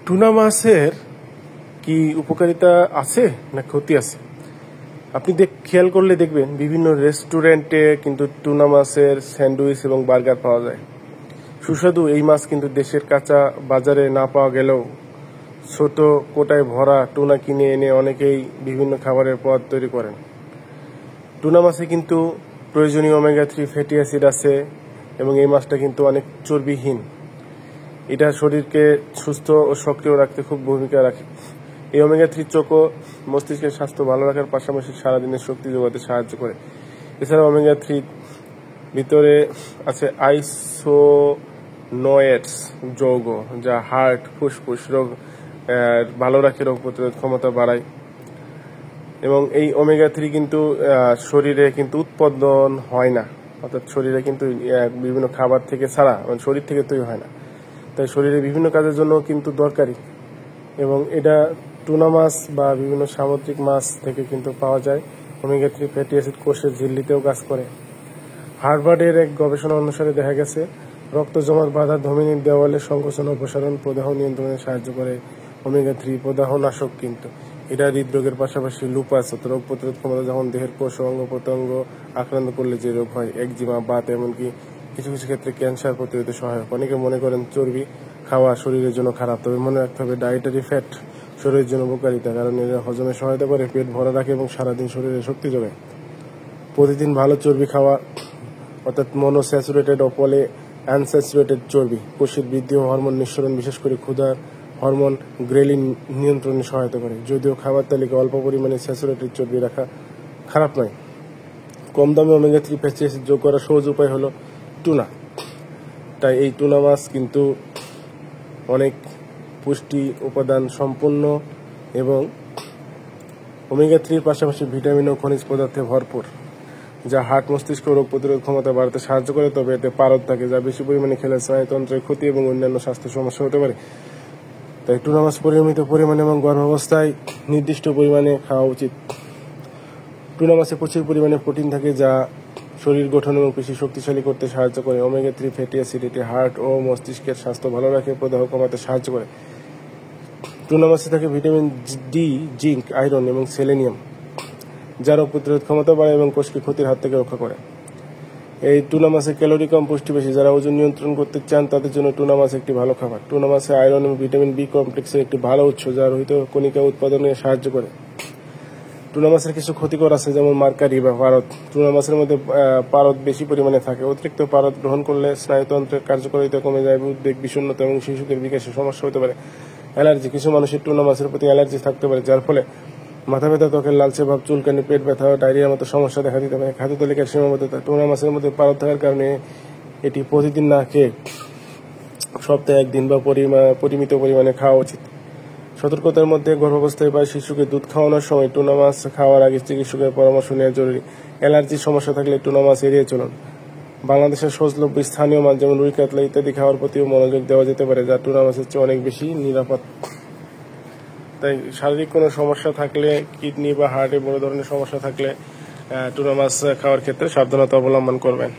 Tuna মাছের কি উপকারিতা আছে না ক্ষতি আছে? আপনি খেয়াল করলে দেখবেন বিভিন্ন রেস্টুরেন্টে কিন্তু টুনা মাছের স্যান্ডউইচ এবং বার্গার পাওয়া যায়। সুস্বাদু এই মাছ কিন্তু দেশের কাঁচা বাজারে না পাওয়া গেলেও ছোট কোটায় ভরা টুনা কিনে এনে অনেকেই বিভিন্ন খাবারের পদ তৈরি করেন। টুনা মাছে কিন্তু প্রয়োজনীয় ওমেগা-3 ফ্যাটি অ্যাসিড আছে এবং এই মাছটা কিন্তু অনেক চর্বিহীন। এটা শরীরকে সুস্থ ও সক্রিয় রাখতে খুব ভূমিকা রাখে। এই ওমেগা-3 চোখও মস্তিষ্কের স্বাস্থ্য ভালো রাখার পাশাপাশি সারাদিনের শক্তি যোগাতে সাহায্য করে। এছাড়া ওমেগা-3 ভিতরে আছে আইসোনোয়েটস যৌগ, যা হার্ট, ফুসফুস রোগ ভালো রাখে, রোগ প্রতিরোধ ক্ষমতা বাড়ায়। এবং এই ওমেগা-3 কিন্তু শরীরে কিন্তু উৎপাদন হয় না, অর্থাৎ শরীরে কিন্তু বিভিন্ন খাবার থেকে ছাড়া শরীর থেকে তৈরি হয় না, তাই শরীরে বিভিন্ন কাজের জন্য কিন্তু দরকারি। এবং এটা টুনা মাছ বা বিভিন্ন সামুদ্রিক মাছ থেকে কিন্তু পাওয়া যায়। ওমেগা-3 ফ্যাটি অ্যাসিড কোষের ঝিল্লিতেও কাজ করে। হার্ভার্ডের এক গবেষণা অনুসারে দেখা গেছে রক্ত জমাট বাঁধা ধমনীর দেওয়ালে সংকোচন অপসারণ, প্রদাহ নিয়ন্ত্রণে সাহায্য করে। ওমেগা-3 প্রদাহ নাশক কিন্তু এটা হৃদরোগের পাশাপাশি লুপাস রোগ প্রতিরোধ ক্ষমতা, যখন দেহের কোষ ও অঙ্গ প্রত্যঙ্গ আক্রান্ত করলে যে রোগ হয়, একজিমা, বাত, এমনকি কিছু কিছু ক্ষেত্রে ক্যান্সার প্রতিরোধে সহায়ক। অনেকে মনে করেন চর্বি খাওয়া শরীরের জন্য খারাপ, তবে মনে রাখতে হবে ডায়েটারি ফ্যাট শরীরের জন্য উপকারিতা, কারণ এরা হজমে সহায়তা করে, পেট ভরা রাখে এবং সারাদিন শরীরে শক্তি যোগায়। প্রতিদিন ভালো চর্বি খাওয়া, অর্থাৎ মনোস্যাচুরেটেড ও পলি আনস্যাচুরেটেড চর্বি কোষের বৃদ্ধি ও হরমোন নিঃসরণ, বিশেষ করে ক্ষুধার হরমোন গ্রেলিন নিয়ন্ত্রণে সহায়তা করে। যদিও খাবার তালিকায় অল্প পরিমাণে স্যাচুরেটেড চর্বি রাখা খারাপ নয়। কম দামে ওমেগা-3 ফ্যাটি অ্যাসিড যোগ করার সহজ উপায় হলো টুনা। তাই এই টুনা মাছ কিন্তু অনেক পুষ্টি উপাদান সম্পন্ন এবং ওমেগা-3 পাশাপাশি ভিটামিন ও খনিজ পদার্থে ভরপুর, যা হার্ট, মস্তিষ্ক রোগ প্রতিরোধ ক্ষমতা বাড়াতে সাহায্য করে। তবে এতে পারদ থাকে, যা বেশি পরিমাণে খেলে স্নায়ুতন্ত্রের ক্ষতি এবং অন্যান্য স্বাস্থ্য সমস্যা হতে পারে। তাই টুনা মাছ পরিমিত পরিমাণে এবং গর্ভাবস্থায় নির্দিষ্ট পরিমাণে খাওয়া উচিত। টুনা মাছে প্রচুর পরিমাণে প্রোটিন থাকে, যা শরীর গঠন এবং পেশি শক্তিশালী করতে সাহায্য করে। ওমেগা-3 ফ্যাটি অ্যাসিড এটি হার্ট ও মস্তিষ্কের স্বাস্থ্য ভালো রাখে, প্রদাহ কমাতে সাহায্য করে। টুনা মাছে থাকে ভিটামিন ডি, জিঙ্ক, আয়রন এবং সেলেনিয়াম, যা রোগ প্রতিরোধ ক্ষমতা বাড়ায় এবং কোষকে ক্ষতির হাত থেকে রক্ষা করে। এই টুনা মাছে ক্যালোরি কম, পুষ্টি বেশি। যারা ওজন নিয়ন্ত্রণ করতে চান তাদের জন্য টুনা মাছ একটি ভালো খাবার। টুনা মাছে আয়রন এবং ভিটামিন বি কমপ্লেক্সের একটি ভালো উৎস, যা রোহিত কণিকা উৎপাদনে সাহায্য করে। টুনা মাছের কিছু ক্ষতিকর আছে, যেমন মার্কারি বা পারদ। টুনা মাছের মধ্যে পারদ বেশি পরিমাণে থাকে। অতিরিক্ত পারদ গ্রহণ করলে স্নায়ুতন্ত্রের কার্যকারিতা কমে যায়, উদ্বেগ, বিষণ্ণতা এবং শিশুদের বিকাশে সমস্যা হতে পারে। অ্যালার্জি, কিছু মানুষের টুনা মাছের প্রতি অ্যালার্জি থাকতে পারে, যার ফলে মাথা ব্যথা, ত্বকের লালচে ভাব, চুলকানি, পেট ব্যথা, ডায়রিয়ার মতো সমস্যা দেখা দিতে পারে। খাদ্য তালিকার সীমাবদ্ধতা, টুনা মাছের মধ্যে পারদ থাকার কারণে এটি প্রতিদিন না খেয়ে সপ্তাহে একদিন বা পরিমিত পরিমাণে খাওয়া উচিত। সতর্কতার মধ্যে গর্ভাবস্থায় বা শিশুকে দুধ খাওয়ানোর সময় টুনা মাছ খাওয়ার আগে চিকিৎসকের পরামর্শ নেওয়া জরুরি। অ্যালার্জির সমস্যা থাকলে টুনা মাছ এড়িয়ে চলুন। বাংলাদেশের সহজলভ্য স্থানীয় মাছ যেমন রুই, কাতলা ইত্যাদি খাওয়ার প্রতিও মনোযোগ দেওয়া যেতে পারে, যা টুনা মাছের চেয়ে অনেক বেশি নিরাপদ। তাই শারীরিক কোনো সমস্যা থাকলে, কিডনি বা হার্টে বড় ধরনের সমস্যা থাকলে টুনা মাছ খাওয়ার ক্ষেত্রে সাবধানতা অবলম্বন করবেন।